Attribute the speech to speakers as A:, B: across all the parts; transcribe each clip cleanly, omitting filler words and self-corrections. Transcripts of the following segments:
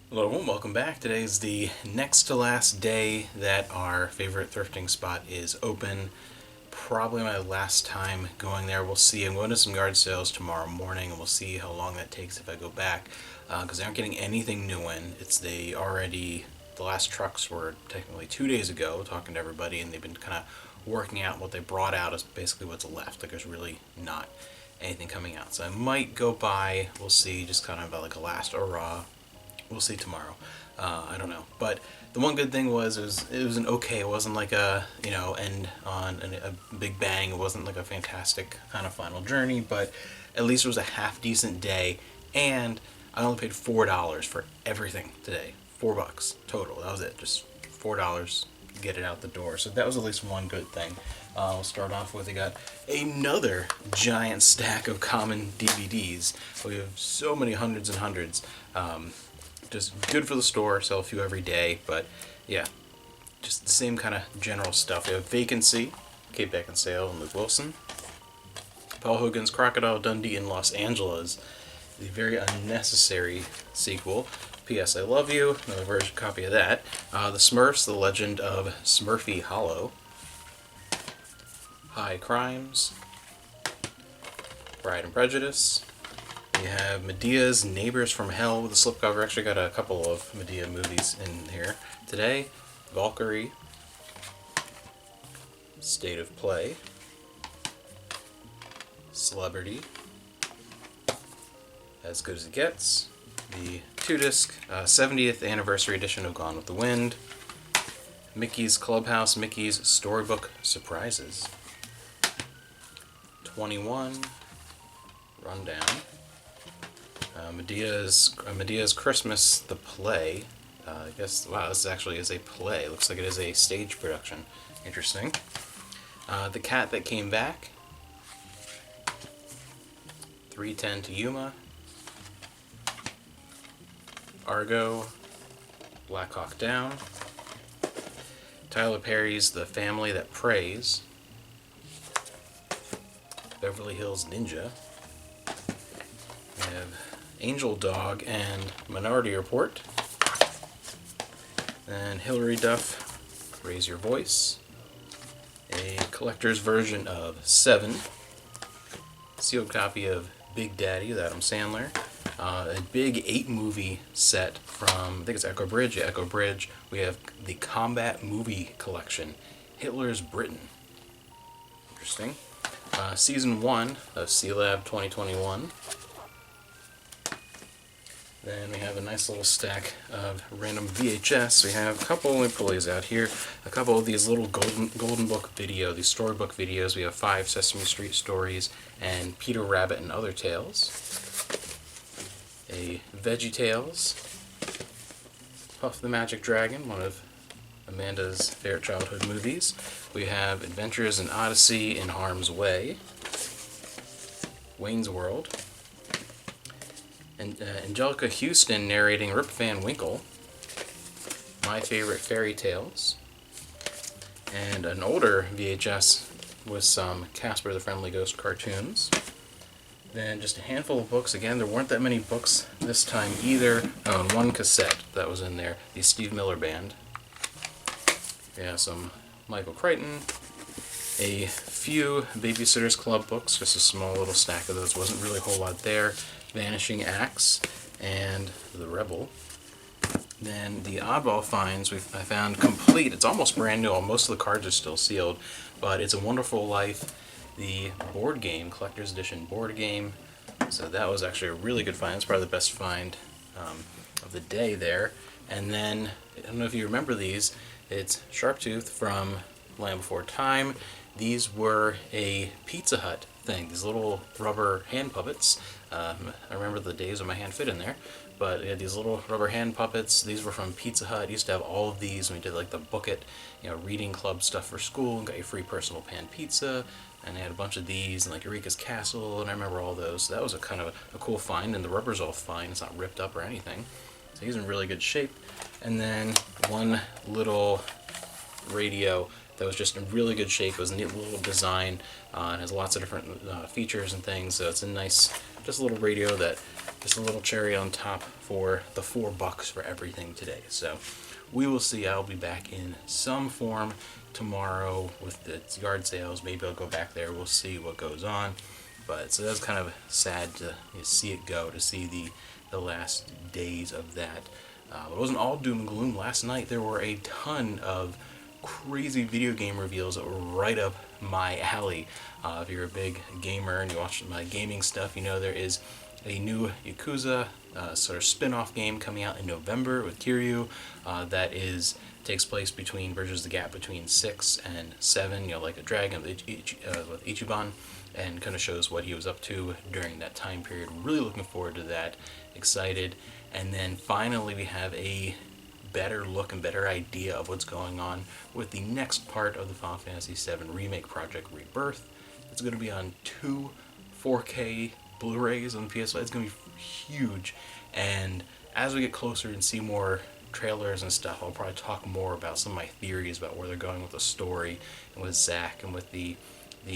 A: Hello everyone, welcome back. Today is the next to last day that our favorite thrifting spot is open. Probably my last time going there. We'll see. I'm going to some yard sales tomorrow morning and we'll see how long that takes if I go back. Because they aren't getting anything new in. The last trucks were technically 2 days ago, talking to everybody, and they've been kind of working out what they brought out is basically what's left. Like there's really not anything coming out. So I might go by, we'll see, just kind of like a last hurrah. We'll see tomorrow. I don't know, but the one good thing was it was an okay. It wasn't like a end on a big bang. It wasn't like a fantastic kind of final journey, but at least it was a half decent day. And I only paid $4 for everything today. $4 total. That was it. Just $4. Get it out the door. So that was at least one good thing. We'll start off with, we got another giant stack of common DVDs. We have so many hundreds and hundreds. Just good for the store, sell a few every day, but yeah, just the same kind of general stuff. We have Vacancy, Kate Beckinsale and Luke Wilson. Paul Hogan's Crocodile Dundee in Los Angeles, the very unnecessary sequel. P.S. I Love You, another version copy of that. The Smurfs, The Legend of Smurfy Hollow. High Crimes. Pride and Prejudice. We have Medea's Neighbors from Hell with a slipcover. Actually got a couple of Medea movies in here today. Valkyrie. State of Play. Celebrity. As Good as It Gets. The 2-disc 70th anniversary edition of Gone with the Wind. Mickey's Clubhouse, Mickey's Storybook Surprises. 21. Rundown. Medea's Christmas, the play. I guess, wow, this actually is a play. Looks like it is a stage production. Interesting. The Cat That Came Back. 3:10 to Yuma. Argo. Black Hawk Down. Tyler Perry's The Family That Prays. Beverly Hills Ninja. We have Angel Dog and Minority Report. Then Hilary Duff, Raise Your Voice. A collector's version of Seven. Sealed copy of Big Daddy with Adam Sandler. A big 8-movie set from, I think it's Echo Bridge. Yeah, Echo Bridge. We have the Combat Movie Collection. Hitler's Britain. Interesting. Season 1 of C-Lab 2021. Then we have a nice little stack of random VHS. We have a couple, let me pull these out here, a couple of these little golden book video, these storybook videos. We have 5 Sesame Street stories and Peter Rabbit and Other Tales. A Veggie Tales. Puff the Magic Dragon, one of Amanda's favorite childhood movies. We have Adventures in Odyssey in Harm's Way. Wayne's World. And Angelica Houston narrating Rip Van Winkle. My Favorite Fairy Tales. And an older VHS with some Casper the Friendly Ghost cartoons. Then just a handful of books. Again, there weren't that many books this time either. Oh, and one cassette that was in there. The Steve Miller Band. Yeah, some Michael Crichton. A few Babysitter's Club books. Just a small little stack of those. Wasn't really a whole lot there. Vanishing Axe and The Rebel. Then the oddball finds I found complete. It's almost brand new. Most of the cards are still sealed, but It's a Wonderful Life, the board game, collector's edition board game. So that was actually a really good find. It's probably the best find of the day there. And then, I don't know if you remember these, it's Sharptooth from Land Before Time. These were a Pizza Hut thing, these little rubber hand puppets. I remember the days when my hand fit in there, but yeah, these little rubber hand puppets. These were from Pizza Hut. I used to have all of these when we did like the book it, reading club stuff for school, and got your free personal pan pizza. And they had a bunch of these, and like Eureka's Castle, and I remember all those. So that was a kind of a cool find, and the rubber's all fine. It's not ripped up or anything. So he's in really good shape. And then one little radio that was just in really good shape. It was a neat little design. It has lots of different features and things. So it's a nice, just a little radio that just a little cherry on top for the $4 for everything today. So we will see. I'll be back in some form tomorrow with the yard sales. Maybe I'll go back there. We'll see what goes on. But so that's kind of sad to see it go, to see the last days of that. It wasn't all doom and gloom. Last night there were a ton of crazy video game reveals that were right up my alley. If you're a big gamer and you watch my gaming stuff, you know there is a new Yakuza sort of spin-off game coming out in November with Kiryu that takes place between, bridges the gap between 6 and 7, you know, like a dragon with Ichiban, and kind of shows what he was up to during that time period. Really looking forward to that. Excited. And then finally we have a better look and better idea of what's going on with the next part of the Final Fantasy VII Remake Project Rebirth. It's going to be on 2 4K Blu-rays on the PS5. It's going to be huge. And as we get closer and see more trailers and stuff, I'll probably talk more about some of my theories about where they're going with the story and with Zack and with the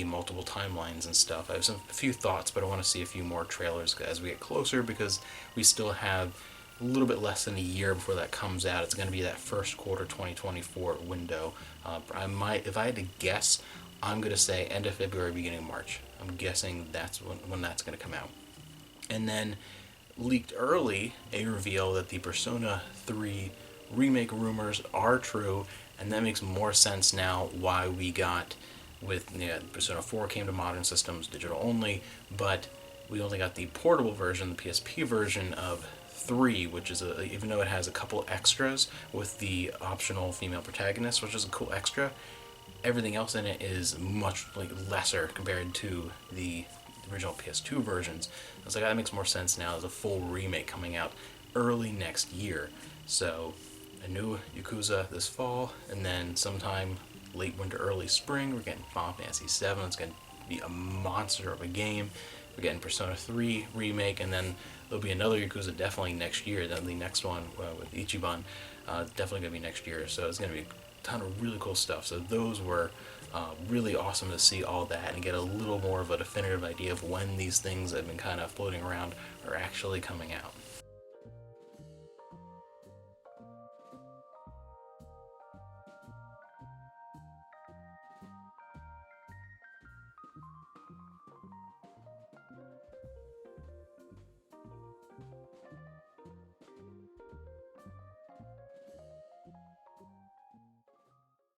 A: multiple timelines and stuff. I have a few thoughts, but I want to see a few more trailers as we get closer, because we still have a little bit less than a year before that comes out. It's going to be that first quarter 2024 window. If I had to guess, I'm going to say end of February, beginning of March. I'm guessing that's when that's going to come out. And then leaked early, a reveal that the Persona 3 remake rumors are true, and that makes more sense now why we got with Persona 4 came to modern systems, digital only, but we only got the portable version, the PSP version of 3, which is even though it has a couple extras with the optional female protagonist, which is a cool extra, everything else in it is much lesser compared to the original PS2 versions. I was like, that makes more sense now as a full remake coming out early next year. So a new Yakuza this fall, and then sometime late winter, early spring, we're getting Final Fantasy VII. It's going to be a monster of a game. We're getting Persona 3 remake, and then there'll be another Yakuza definitely next year. Then the next one with Ichiban, definitely going to be next year. So it's going to be a ton of really cool stuff. So those were really awesome to see all that and get a little more of a definitive idea of when these things that have been kind of floating around are actually coming out.